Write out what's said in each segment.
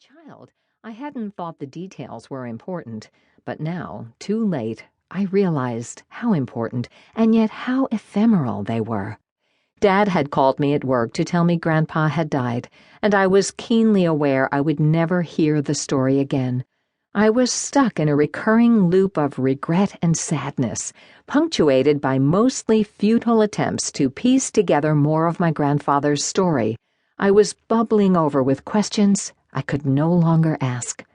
child, I hadn't thought the details were important, but now, too late, I realized how important and yet how ephemeral they were. Dad had called me at work to tell me Grandpa had died, and I was keenly aware I would never hear the story again. I was stuck in a recurring loop of regret and sadness, punctuated by mostly futile attempts to piece together more of my grandfather's story. I was bubbling over with questions I could no longer ask.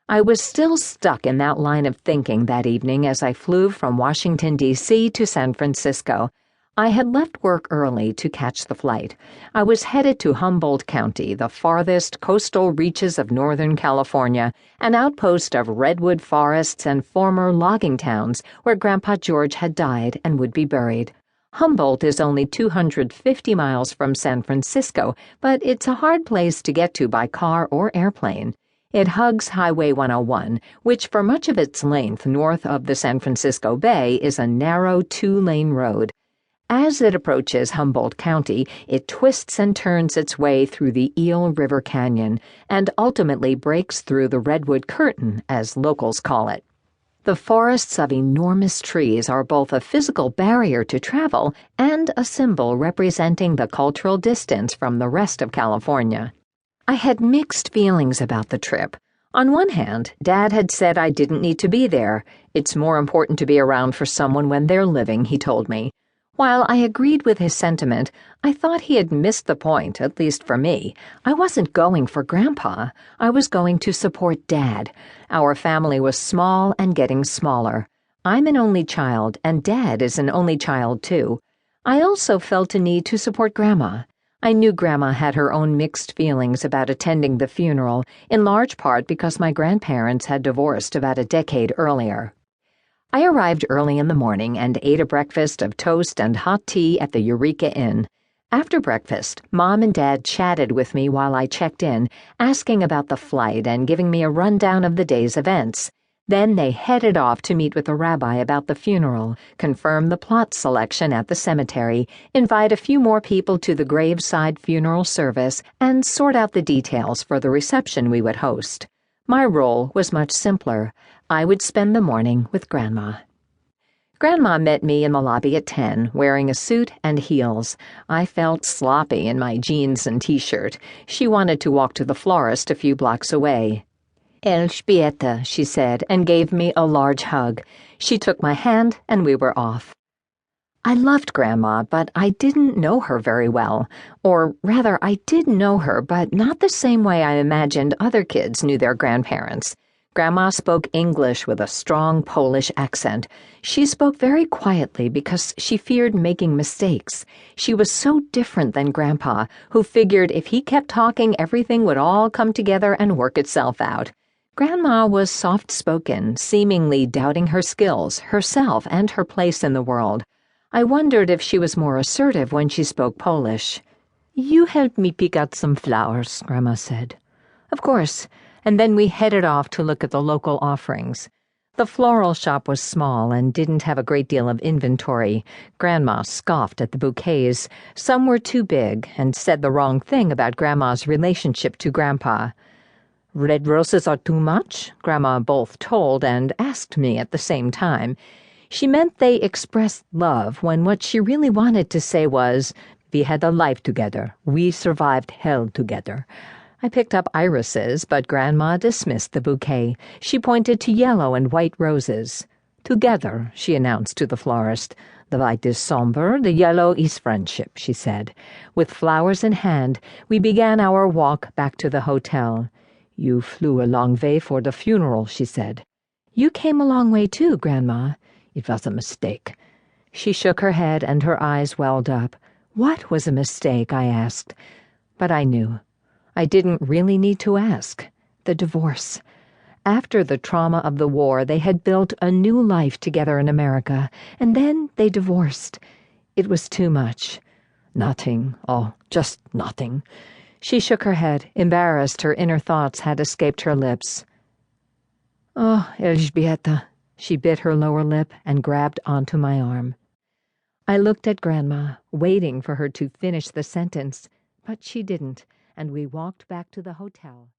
I was still stuck in that line of thinking that evening as I flew from Washington, D.C. to San Francisco. I had left work early to catch the flight. I was headed to Humboldt County, the farthest coastal reaches of Northern California, an outpost of redwood forests and former logging towns where Grandpa George had died and would be buried. Humboldt is only 250 miles from San Francisco, but it's a hard place to get to by car or airplane. It hugs Highway 101, which for much of its length north of the San Francisco Bay is a narrow two-lane road. As it approaches Humboldt County, it twists and turns its way through the Eel River Canyon and ultimately breaks through the Redwood Curtain, as locals call it. The forests of enormous trees are both a physical barrier to travel and a symbol representing the cultural distance from the rest of California. I had mixed feelings about the trip. On one hand, Dad had said I didn't need to be there. It's more important to be around for someone when they're living, he told me. While I agreed with his sentiment, I thought he had missed the point, at least for me. I wasn't going for Grandpa. I was going to support Dad. Our family was small and getting smaller. I'm an only child, and Dad is an only child, too. I also felt a need to support Grandma. I knew Grandma had her own mixed feelings about attending the funeral, in large part because my grandparents had divorced about a decade earlier. I arrived early in the morning and ate a breakfast of toast and hot tea at the Eureka Inn. After breakfast, Mom and Dad chatted with me while I checked in, asking about the flight and giving me a rundown of the day's events. Then they headed off to meet with the rabbi about the funeral, confirm the plot selection at the cemetery, invite a few more people to the graveside funeral service, and sort out the details for the reception we would host. My role was much simpler. I would spend the morning with Grandma. Grandma met me in the lobby at 10, wearing a suit and heels. I felt sloppy in my jeans and t-shirt. She wanted to walk to the florist a few blocks away. Elizabeth, she said, and gave me a large hug. She took my hand, and we were off. I loved Grandma, but I didn't know her very well. Or rather, I did know her, but not the same way I imagined other kids knew their grandparents. Grandma spoke English with a strong Polish accent. She spoke very quietly because she feared making mistakes. She was so different than Grandpa, who figured if he kept talking, everything would all come together and work itself out. Grandma was soft-spoken, seemingly doubting her skills, herself, and her place in the world. I wondered if she was more assertive when she spoke Polish. "You helped me pick out some flowers," Grandma said. "Of course," and then we headed off to look at the local offerings. The floral shop was small and didn't have a great deal of inventory. Grandma scoffed at the bouquets. Some were too big and said the wrong thing about Grandma's relationship to Grandpa. "Red roses are too much?" Grandma both told and asked me at the same time. She meant they expressed love when what she really wanted to say was, "We had a life together. We survived hell together." I picked up irises, but Grandma dismissed the bouquet. She pointed to yellow and white roses. "Together," she announced to the florist. "The white is somber, the yellow is friendship," she said. With flowers in hand, we began our walk back to the hotel. "You flew a long way for the funeral," she said. "You came a long way too, Grandma." "It was a mistake." She shook her head and her eyes welled up. What was a mistake, I asked. But I knew. I didn't really need to ask. The divorce. After the trauma of the war, they had built a new life together in America, and then they divorced. It was too much. Nothing. Oh, just nothing. She shook her head, embarrassed her inner thoughts had escaped her lips. "Oh, Elizabeth." She bit her lower lip and grabbed onto my arm. I looked at Grandma, waiting for her to finish the sentence, but she didn't, and we walked back to the hotel.